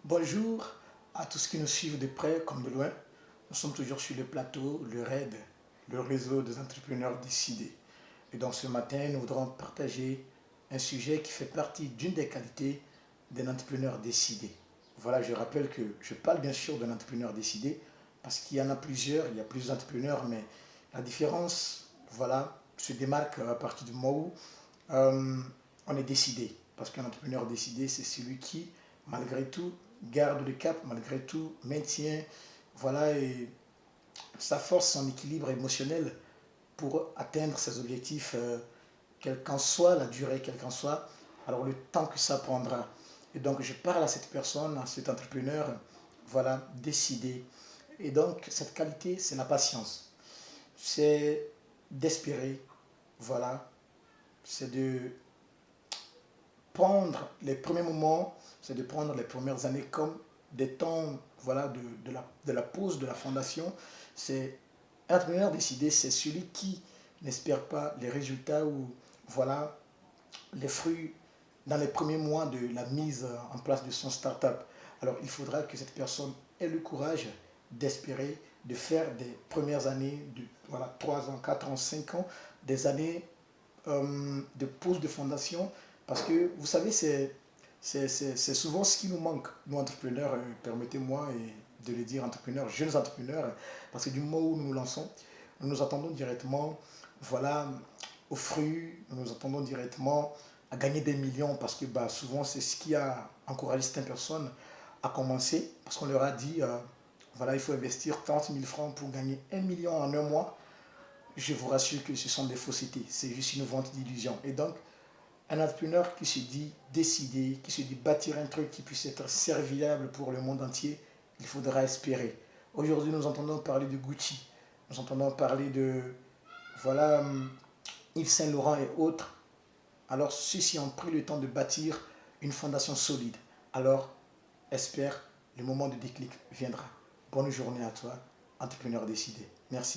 Bonjour à tous qui nous suivent de près comme de loin. Nous sommes toujours sur le plateau, le RAID, le réseau des entrepreneurs décidés. Et donc ce matin, nous voudrons partager un sujet qui fait partie d'une des qualités d'un entrepreneur décidé. Voilà, je rappelle que je parle bien sûr d'un entrepreneur décidé parce qu'il y en a plusieurs, il y a plusieurs entrepreneurs, mais la différence, voilà, se démarque à partir du moment où euh, on est décidé. Parce qu'un entrepreneur décidé, c'est celui qui, malgré tout, garde le cap, malgré tout, maintient, voilà, et sa force, son équilibre émotionnel pour atteindre ses objectifs, quelle qu'en soit la durée, quel qu'en soit, alors le temps que ça prendra. Et donc, je parle à cette personne, à cet entrepreneur, voilà, décidé. Et donc, cette qualité, c'est la patience. C'est d'espérer, voilà, c'est de prendre les premiers moments, c'est de prendre les premières années comme des temps, voilà, de la pause de la fondation. C'est un entrepreneur décidé, c'est celui qui n'espère pas les résultats ou voilà les fruits dans les premiers mois de la mise en place de son startup. Alors il faudra que cette personne ait le courage d'espérer, de faire des premières années, de voilà, 3 ans, 4 ans, 5 ans, des années de pause de fondation, parce que vous savez, c'est souvent ce qui nous manque, nous entrepreneurs, permettez-moi de le dire, entrepreneurs, jeunes entrepreneurs, parce que du moment où nous nous lançons, nous nous attendons directement, voilà, aux fruits, nous nous attendons directement à gagner des millions, parce que bah, souvent c'est ce qui a encouragé certaines personnes à commencer, parce qu'on leur a dit, voilà, il faut investir 30 000 francs pour gagner 1 million en un mois. Je vous rassure que ce sont des faussetés, c'est juste une vente d'illusions. Et donc, un entrepreneur qui se dit décidé, qui se dit bâtir un truc qui puisse être serviable pour le monde entier, il faudra espérer. Aujourd'hui, nous entendons parler de Gucci, nous entendons parler de, voilà, Yves Saint-Laurent et autres. Alors, ceux-ci ont pris le temps de bâtir une fondation solide. Alors, espère, le moment de déclic viendra. Bonne journée à toi, entrepreneur décidé. Merci.